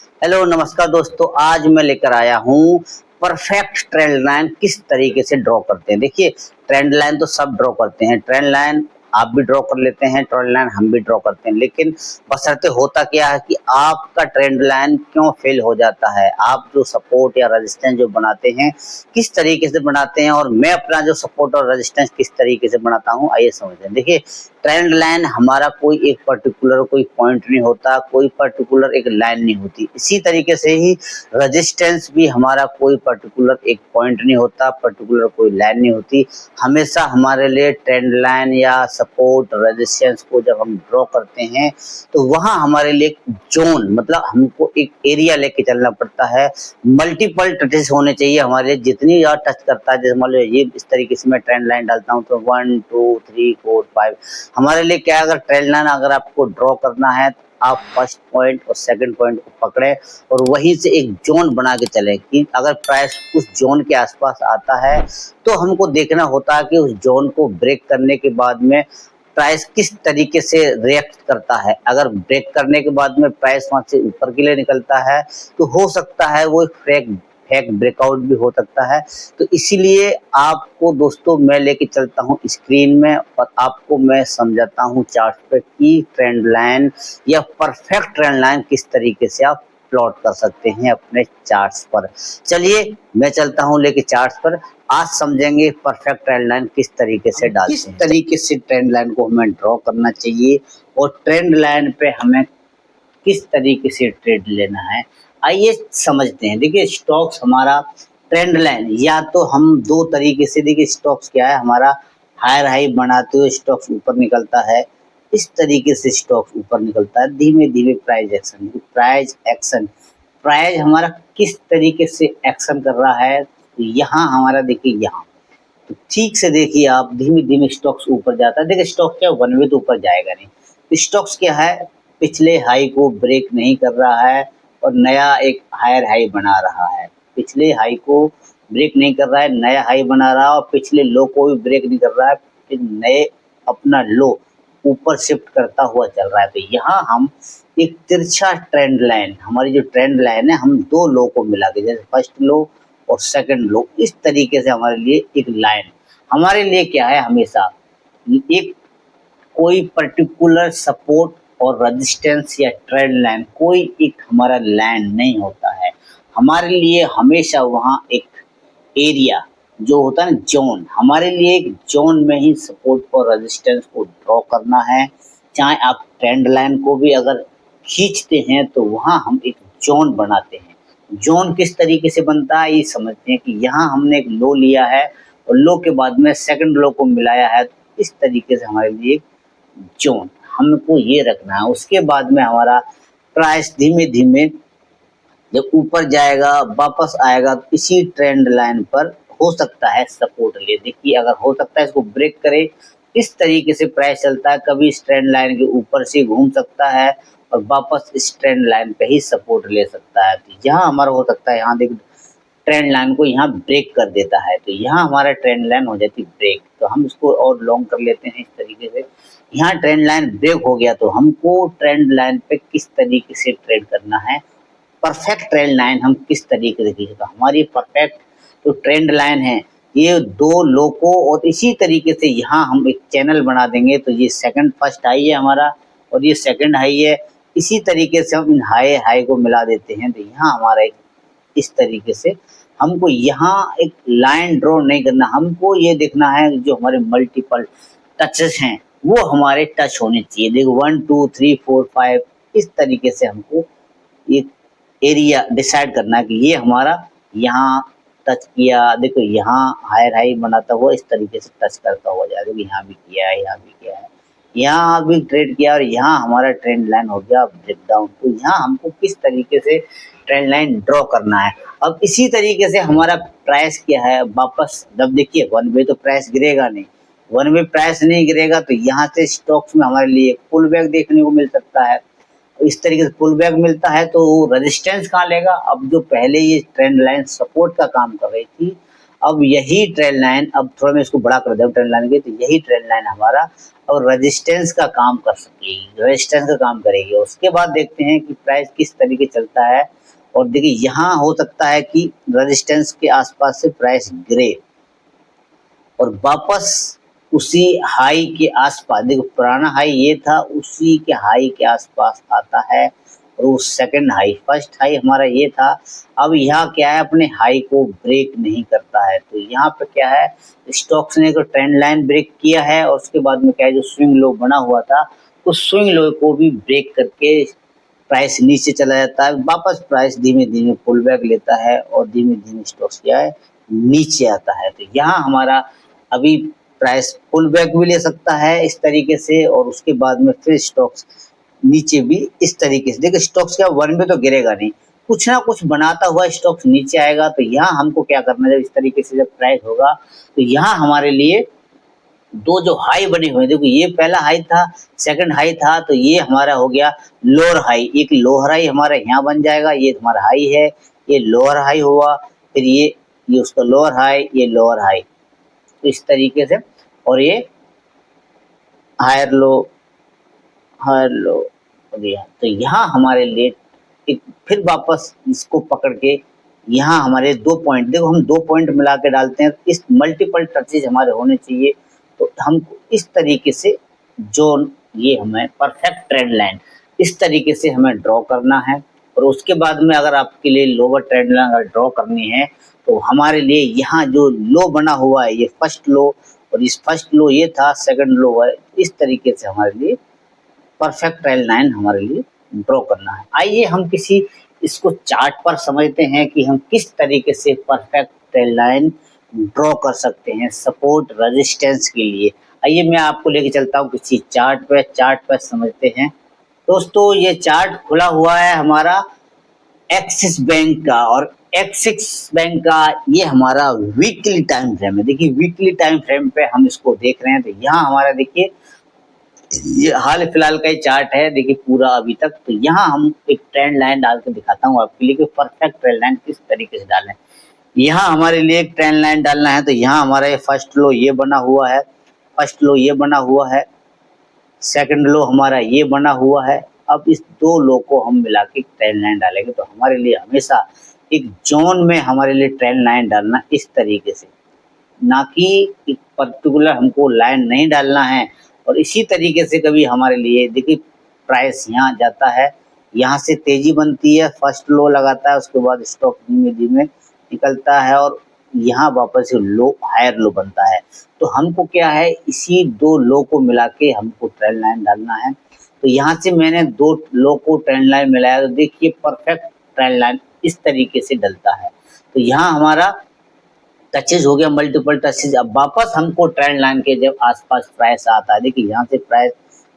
Hello नमस्कार दोस्तों, आज मैं लेकर आया हूँ परफेक्ट ट्रेंड लाइन किस तरीके से ड्रॉ करते हैं। देखिए, ट्रेंड लाइन तो सब ड्रॉ करते हैं, ट्रेंड लाइन आप भी ड्रॉ कर लेते हैं, ट्रेंड लाइन हम भी ड्रॉ करते हैं, लेकिन बशर्ते होता क्या है कि आपका ट्रेंड लाइन क्यों फेल हो जाता है। आप जो सपोर्ट या रेजिस्टेंस जो बनाते हैं किस तरीके से बनाते हैं, और मैं अपना जो सपोर्ट और रेजिस्टेंस किस तरीके से बनाता हूँ, आइए समझते हैं। देखिए, ट्रेंड लाइन हमारा कोई एक पर्टिकुलर कोई पॉइंट नहीं होता, कोई पर्टिकुलर एक लाइन नहीं होती। इसी तरीके से ही रेजिस्टेंस भी हमारा कोई पर्टिकुलर एक पॉइंट नहीं होता, पर्टिकुलर कोई लाइन नहीं होती। हमेशा हमारे लिए ट्रेंड लाइन या सपोर्ट रेजिस्टेंस को जब हम ड्रॉ करते हैं तो वहां हमारे लिए जोन, मतलब हमको एक एरिया लेके चलना पड़ता है। मल्टीपल टचेस होने चाहिए हमारे लिए, जितनी ज्यादा टच करता है, जैसे मान लो ये इस तरीके से मैं ट्रेंड लाइन डालता हूँ तो 1 2 3 4 5 हमारे लिए क्या है। अगर ट्रेंड लाइन अगर आपको ड्रॉ करना है, आप फर्स्ट पॉइंट और सेकंड पॉइंट को पकड़े और वहीं से एक जोन बना के चले कि अगर प्राइस उस जोन के आसपास आता है तो हमको देखना होता है कि उस जोन को ब्रेक करने के बाद में प्राइस किस तरीके से रिएक्ट करता है। अगर ब्रेक करने के बाद में प्राइस वहां से ऊपर के लिए निकलता है तो हो सकता है वो एक फेक ब्रेकआउट भी हो सकता है। तो इसीलिए आपको दोस्तों मैं लेके चलता हूँ स्क्रीन में और आपको मैं समझाता हूँ चार्ट पे कि ट्रेंड लाइन या परफेक्ट ट्रेंड लाइन किस तरीके से आप प्लॉट कर सकते हैं अपने चार्ट्स पर। चलिए मैं चलता हूँ लेके चार्ट्स पर, आज समझेंगे परफेक्ट ट्रेंड लाइन किस तरीके से डालते हैं, किस तरीके से ट्रेंड लाइन को हमें ड्रॉ करना चाहिए और ट्रेंड लाइन पे हमें किस तरीके से ट्रेड लेना है, आइए समझते हैं। देखिए, स्टॉक्स हमारा ट्रेंड लाइन या तो हम दो तरीके से, देखिए स्टॉक्स क्या है हमारा, हायर हाई बनाते हुए स्टॉक्स ऊपर निकलता है, इस तरीके से स्टॉक्स ऊपर निकलता है, धीमे धीमे प्राइस हमारा किस तरीके से एक्शन कर रहा है। तो यहाँ हमारा देखिए, यहाँ तो ठीक से देखिए आप, धीमे धीमे स्टॉक्स ऊपर जाता है। देखिए स्टॉक क्या वन वे तो ऊपर जाएगा नहीं, तो स्टॉक्स क्या है, पिछले हाई को ब्रेक नहीं कर रहा है और नया एक हायर हाई बना रहा है। पिछले हाई को ब्रेक नहीं कर रहा है, नया हाई बना रहा है, और पिछले लो को भी ब्रेक नहीं कर रहा है, फिर नए अपना लो ऊपर शिफ्ट करता हुआ चल रहा है। तो यहाँ हम एक तिरछा ट्रेंड लाइन, हमारी जो ट्रेंड लाइन है, हम दो लो को मिला के, जैसे फर्स्ट लो और सेकंड लो, इस तरीके से हमारे लिए एक लाइन, हमारे लिए क्या है, हमेशा एक कोई पर्टिकुलर सपोर्ट और रेजिस्टेंस या ट्रेंड लाइन, कोई एक हमारा लाइन नहीं होता है। हमारे लिए हमेशा वहाँ एक एरिया जो होता है ना, जोन, हमारे लिए एक जोन में ही सपोर्ट और रेजिस्टेंस को ड्रॉ करना है। चाहे आप ट्रेंड लाइन को भी अगर खींचते हैं तो वहाँ हम एक जोन बनाते हैं। जोन किस तरीके से बनता है ये समझते हैं कि यहाँ हमने एक लो लिया है और लो के बाद में सेकंड लो को मिलाया है, तो इस तरीके से हमारे लिए जोन हमको ये रखना है। उसके बाद में हमारा प्राइस धीमे धीमे जब ऊपर जाएगा वापस आएगा तो इसी ट्रेंड लाइन पर हो सकता है सपोर्ट ले, देखिए अगर हो सकता है इसको ब्रेक करे, इस तरीके से प्राइस चलता है। कभी इस ट्रेंड लाइन के ऊपर से घूम सकता है और वापस इस ट्रेंड लाइन पे ही सपोर्ट ले सकता है। तो यहाँ हमारा हो सकता है, यहाँ देख ट्रेंड लाइन को यहाँ ब्रेक कर देता है, तो यहाँ हमारा ट्रेंड लाइन हो जाती है ब्रेक। तो हम इसको और लॉन्ग कर लेते हैं इस तरीके से। यहाँ ट्रेंड लाइन ब्रेक हो गया तो हमको ट्रेंड लाइन पे किस तरीके से ट्रेड करना है, परफेक्ट ट्रेंड लाइन हम किस तरीके से खींचे। तो हमारी परफेक्ट जो ट्रेंड लाइन है, ये दो लो को, और इसी तरीके से यहाँ हम एक चैनल बना देंगे। तो ये सेकंड फर्स्ट हाई है हमारा और ये सेकंड हाई है, इसी तरीके से हम इन हाई हाई को मिला देते हैं। तो यहाँ हमारा एक इस तरीके से हमको यहाँ एक लाइन ड्रॉ नहीं करना, हमको ये देखना है जो हमारे मल्टीपल टचेस हैं वो हमारे टच होने चाहिए। देखो 1 2 3 4 5 इस तरीके से हमको एक एरिया डिसाइड करना है कि ये हमारा यहाँ टच किया। देखो यहाँ हायर हाई बनाता हुआ इस तरीके से टच करता हुआ जाएगा। देखो यहाँ भी किया है, यहाँ भी किया है, यहाँ भी ट्रेड किया और यहाँ हमारा ट्रेंड लाइन हो गया ब्रेक डाउन। तो यहाँ हमको किस तरीके से ट्रेंड लाइन ड्रॉ करना है। अब इसी तरीके से हमारा प्राइस क्या है, वापस जब देखिए वन वे तो प्राइस गिरेगा नहीं, वन वे प्राइस नहीं गिरेगा तो यहाँ से स्टॉक्स में हमारे लिए पुल बैक देखने को मिल सकता है। इस तरीके से पुल बैक मिलता है तो रेजिस्टेंस कहाँ लेगा, अब जो पहले ये ट्रेंड लाइन सपोर्ट का काम कर रही थी, अब यही ट्रेंड लाइन, अब थोड़ा मैं इसको बड़ा कर दूं ट्रेंड लाइन के, तो यही ट्रेंड लाइन हमारा और रेजिस्टेंस का काम कर सकेगी, रेजिस्टेंस का काम करेगी। उसके बाद देखते हैं कि प्राइस किस तरीके चलता है। और देखिए यहाँ हो सकता है कि रेजिस्टेंस के आसपास से प्राइस गिरे और वापस उसी हाई के आसपास, देखो पुराना हाई ये था, उसी के हाई के आसपास आता है। और वो सेकंड हाई, फर्स्ट हाई हमारा ये था, अब यहाँ क्या है, अपने हाई को ब्रेक नहीं करता है। तो यहाँ पे क्या है, स्टॉक्स ने तो ट्रेंड लाइन ब्रेक किया है और उसके बाद में क्या है, जो स्विंग लो बना हुआ था उस स्विंग लो को भी ब्रेक करके प्राइस नीचे चला जाता है। वापस प्राइस धीमे धीमे पुल बैक लेता है और धीमे धीमे स्टॉक्स क्या है, नीचे आता है। तो यहाँ हमारा अभी प्राइस पुल बैक भी ले सकता है इस तरीके से, और उसके बाद में फिर स्टॉक्स नीचे भी इस तरीके से। देखिए स्टॉक्स क्या वन में तो गिरेगा नहीं, कुछ ना कुछ बनाता हुआ स्टॉक्स नीचे आएगा। तो यहाँ हमको क्या करना है, जब इस तरीके से जब प्राइस होगा तो यहाँ हमारे लिए दो जो हाई बने हुए हैं, देखो ये पहला हाई था, सेकंड हाई था, तो ये हमारा हो गया लोअर हाई। एक लोअर हाई हमारा यहाँ बन जाएगा, ये हमारा हाई है, ये लोअर हाई हुआ, फिर ये उसका लोअर हाई, ये लोअर हाई, तो इस तरीके से। और ये हायर लो, हायर लो हो गया। तो यहाँ हमारे लिए एक फिर वापस इसको पकड़ के यहाँ हमारे 2 पॉइंट, देखो हम 2 पॉइंट मिला के डालते हैं, इस मल्टीपल टचेज हमारे होने चाहिए। तो हमको इस तरीके से जोन, ये हमें परफेक्ट ट्रेंड लाइन इस तरीके से हमें ड्रॉ करना है। और उसके बाद में अगर आपके लिए लोअर ट्रेंड लाइन अगर ड्रॉ करनी है तो हमारे लिए यहाँ जो लो बना हुआ है, ये फर्स्ट लो, और इस फर्स्ट लो ये था, सेकंड लो है, इस तरीके से हमारे लिए परफेक्ट ट्रेंड लाइन हमारे लिए ड्रॉ करना है। आइए हम किसी इसको चार्ट पर समझते हैं कि हम किस तरीके से परफेक्ट ट्रेंड लाइन ड्रॉ कर सकते हैं सपोर्ट रेजिस्टेंस के लिए। आइए मैं आपको लेके चलता हूँ किसी चार्ट पे समझते हैं। दोस्तों ये चार्ट खुला हुआ है हमारा एक्सिस बैंक का, और एक्सिस बैंक का ये हमारा वीकली टाइम फ्रेम है। देखिए वीकली टाइम फ्रेम पे हम इसको देख रहे हैं, तो यहाँ हमारा देखिए ये हाल फिलहाल का ही चार्ट है, देखिए पूरा अभी तक। तो यहाँ हम एक ट्रेंड लाइन डाल के दिखाता हूँ आपके लिए कि परफेक्ट ट्रेंड लाइन किस तरीके से डालें। यहाँ हमारे लिए एक ट्रेंड लाइन डालना है, तो यहाँ हमारा ये फर्स्ट लो ये बना हुआ है, फर्स्ट लो ये बना हुआ है, सेकंड लो हमारा ये बना हुआ है। अब इस दो लो को हम मिला के ट्रेंड लाइन डालेंगे, तो हमारे लिए हमेशा एक जोन में हमारे लिए ट्रेंड लाइन डालना इस तरीके से, ना कि एक पर्टिकुलर हमको लाइन नहीं डालना है। और इसी तरीके से कभी हमारे लिए देखिए प्राइस यहाँ जाता है, यहाँ से तेजी बनती है, फर्स्ट लो लगाता है, उसके बाद स्टॉक धीमे धीमे निकलता है और यहाँ वापस लो, हायर लो बनता है। तो हमको क्या है, इसी दो लो को मिला के हमको ट्रेंड लाइन डालना है। तो यहाँ से मैंने दो लो को ट्रेंड लाइन मिलाया, तो देखिए परफेक्ट ट्रेंड लाइन इस तरीके से डलता है। तो यहाँ हमारा टचेज हो गया, मल्टीपल टचेज। अब वापस हमको ट्रेंड लाइन के जब आसपास प्राइस आता है, देखिए यहाँ से प्राइस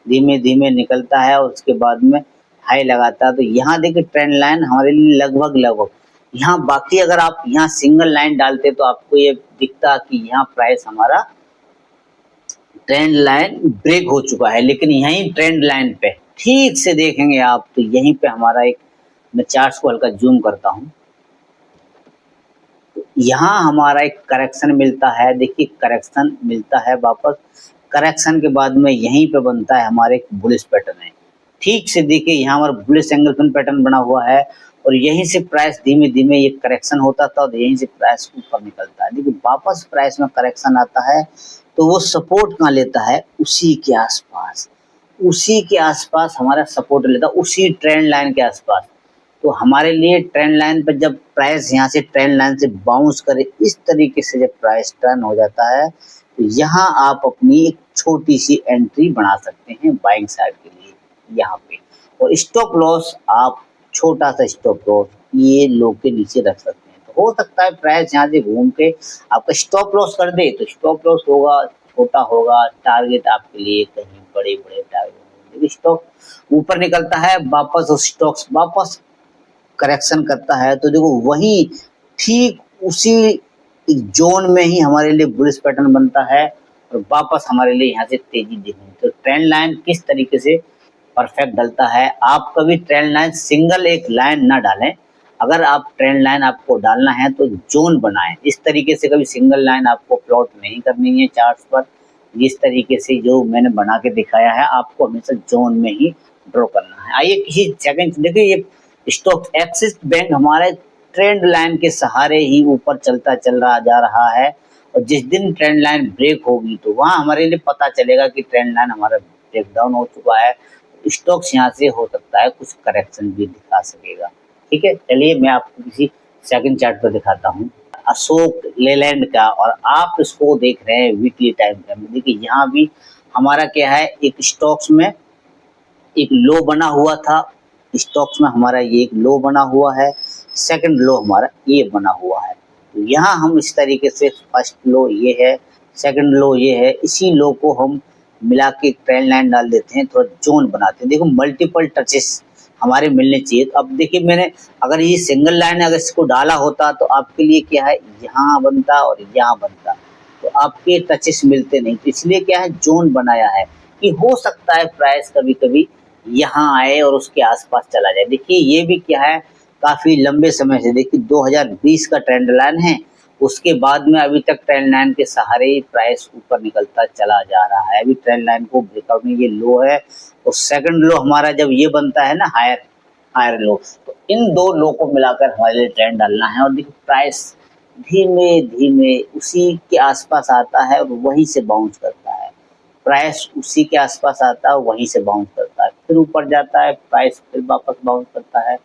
धीमे धीमे निकलता है और उसके बाद में हाई लगाता है। तो यहाँ देखिए ट्रेंड लाइन हमारे लिए लगभग यहाँ, बाकी अगर आप यहाँ सिंगल लाइन डालते तो आपको ये दिखता कि यहाँ प्राइस हमारा ट्रेंड लाइन ब्रेक हो चुका है, लेकिन यहीं ट्रेंड लाइन पे ठीक से देखेंगे आप तो यहीं पे हमारा एक, मैं चार्ट्स को हल्का जूम करता हूँ, यहाँ हमारा एक करेक्शन मिलता है। देखिए करेक्शन मिलता है वापस, करेक्शन के बाद में यहीं पे बनता है हमारे एक बुलिश पैटर्न है। ठीक से देखिए यहाँ हमारा बुलिश एंगल फिन पैटर्न बना हुआ है और यहीं से प्राइस धीमे धीमे ये करेक्शन होता था और यहीं से प्राइस ऊपर निकलता है। देखिए वापस प्राइस में करेक्शन आता है तो वो सपोर्ट कहाँ लेता है, उसी के आसपास, उसी के आसपास हमारा सपोर्ट लेता है, उसी ट्रेंड लाइन के आसपास। तो हमारे लिए ट्रेंड लाइन पर जब प्राइस यहाँ से ट्रेंड लाइन से बाउंस करे, इस तरीके से जब प्राइस टर्न हो जाता है तो यहाँ आप अपनी एक छोटी सी एंट्री बना सकते हैं बाइंग साइड के लिए यहाँ पे। और स्टॉप लॉस आप छोटा सा स्टॉप लॉस ये लो के नीचे रख सकते हैं। तो हो सकता है प्राइस यहाँ से घूम के आपका स्टॉप लॉस कर दे, तो स्टॉप लॉस होगा छोटा होगा, टारगेट आपके लिए कहीं बड़े बड़े टारगेट होंगे। स्टॉक ऊपर निकलता है, वापस उस स्टॉक्स वापस करेक्शन करता है, तो देखो वही ठीक उसी जोन में ही हमारे लिए बुलिश पैटर्न बनता है और वापस हमारे लिए यहाँ से तेजी दिखनी। तो ट्रेंड लाइन किस तरीके से परफेक्ट डलता है, आप कभी ट्रेंड लाइन सिंगल एक लाइन ना डालें, अगर आप ट्रेंड लाइन आपको डालना है तो जोन बनाएं। इस तरीके से कभी सिंगल लाइन आपको प्लॉट नहीं करनी है चार्ट्स पर। जिस तरीके से जो मैंने बना के दिखाया है आपको हमेशा जोन में ही ड्रॉ करना है। आइए किसी सेकंड देखिए, ये स्टॉक एक्सिस बैंक हमारे ट्रेंड लाइन के सहारे ही ऊपर चलता चल रहा जा रहा है, और जिस दिन ट्रेंड लाइन ब्रेक होगी तो वहाँ हमारे लिए पता चलेगा कि ट्रेंड लाइन हमारा ब्रेक डाउन हो चुका है। स्टॉक्स यहाँ से हो सकता है कुछ करेक्शन भी दिखा सकेगा। ठीक है, चलिए मैं आपको किसी सेकंड चार्ट पर दिखाता हूँ अशोक लेलैंड का, और आप इसको देख रहे हैं वीकली टाइम फ्रेम में। देखिए यहाँ भी हमारा क्या है, एक स्टॉक्स में एक लो बना हुआ था, स्टॉक्स में हमारा ये एक लो बना हुआ है, सेकंड लो हमारा ये बना हुआ है। तो यहाँ हम इस तरीके से फर्स्ट लो ये है, सेकंड लो ये है, इसी लो को हम मिला के ट्रेंड लाइन डाल देते हैं, थोड़ा जोन बनाते हैं। देखो मल्टीपल टचेस हमारे मिलने चाहिए। तो अब देखिए मैंने अगर ये सिंगल लाइन अगर इसको डाला होता तो आपके लिए क्या है, यहाँ बनता और यहाँ बनता, तो आपके टचेस मिलते नहीं। तो इसलिए क्या है, जोन बनाया है कि हो सकता है प्राइस कभी कभी यहाँ आए और उसके आसपास चला जाए। देखिए ये भी क्या है, काफ़ी लंबे समय से, देखिए 2020 का ट्रेंड लाइन है, उसके बाद में अभी तक ट्रेंड लाइन के सहारे ही प्राइस ऊपर निकलता चला जा रहा है। अभी ट्रेंड लाइन को ब्रेकआउट में ये लो है, और सेकंड लो हमारा जब ये बनता है ना हायर लो, तो इन दो लो को मिलाकर हमारे लिए ट्रेंड डालना है। और देखिए प्राइस धीमे धीमे उसी के आसपास आता है और वहीं से बाउंस करता है। प्राइस उसी के आसपास आता है, वहीं से बाउंस करता है, फिर ऊपर जाता है, प्राइस फिर वापस बाउंस करता है।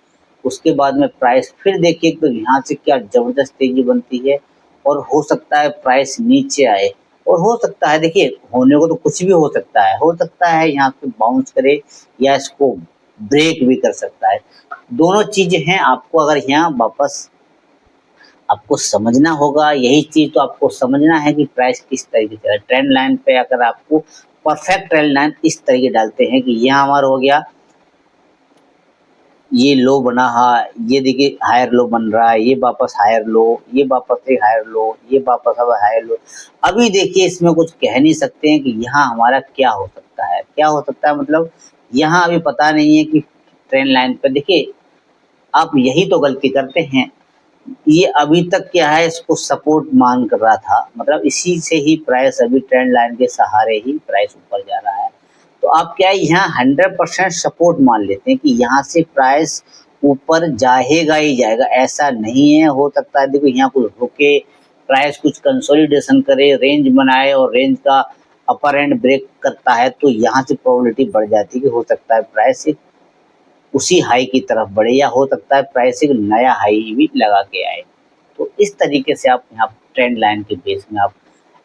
उसके बाद में प्राइस फिर देखिए तो यहाँ से क्या ज़बरदस्त तेज़ी बनती है, और हो सकता है प्राइस नीचे आए, और हो सकता है, देखिए होने को तो कुछ भी हो सकता है यहाँ पे बाउंस करे या इसको ब्रेक भी कर सकता है। दोनों चीज़ें हैं। आपको अगर यहाँ वापस आपको समझना होगा, यही चीज़ तो आपको समझना है कि प्राइस किस तरीके से है। ट्रेंड लाइन पे अगर आपको परफेक्ट ट्रेंड लाइन इस तरीके डालते हैं कि यहाँ हमारा हो गया, ये लो बना, हाँ ये देखिए हायर लो बन रहा है, ये वापस हायर लो, ये वापस एक हायर लो, ये वापस अब हायर लो। अभी देखिए इसमें कुछ कह नहीं सकते हैं कि यहाँ हमारा क्या हो सकता है, क्या हो सकता है, मतलब यहाँ अभी पता नहीं है कि ट्रेंड लाइन पर। देखिए आप यही तो गलती करते हैं, ये अभी तक क्या है, इसको सपोर्ट मान कर रहा था, मतलब इसी से ही प्राइस अभी ट्रेंड लाइन के सहारे ही प्राइस ऊपर जा रहा है। तो आप क्या है, यहाँ 100% सपोर्ट मान लेते हैं कि यहाँ से प्राइस ऊपर जाएगा ही जाएगा, ऐसा नहीं है। हो सकता है देखो यहाँ कुछ रुके, प्राइस कुछ कंसोलिडेशन करे, रेंज बनाए, और रेंज का अपर एंड ब्रेक करता है, तो यहाँ से प्रोबेबिलिटी बढ़ जाती है कि हो सकता है प्राइस उसी हाई की तरफ बढ़े, या हो सकता है प्राइस एक नया हाई भी लगा के आए। तो इस तरीके से आप यहाँ ट्रेंड लाइन के बेस में आप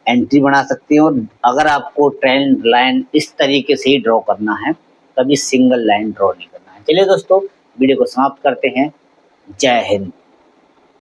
एंट्री बना सकते हैं। और अगर आपको ट्रेंड लाइन इस तरीके से ही ड्रॉ करना है, कभी सिंगल लाइन ड्रॉ नहीं करना है। चलिए दोस्तों वीडियो को समाप्त करते हैं। जय हिंद।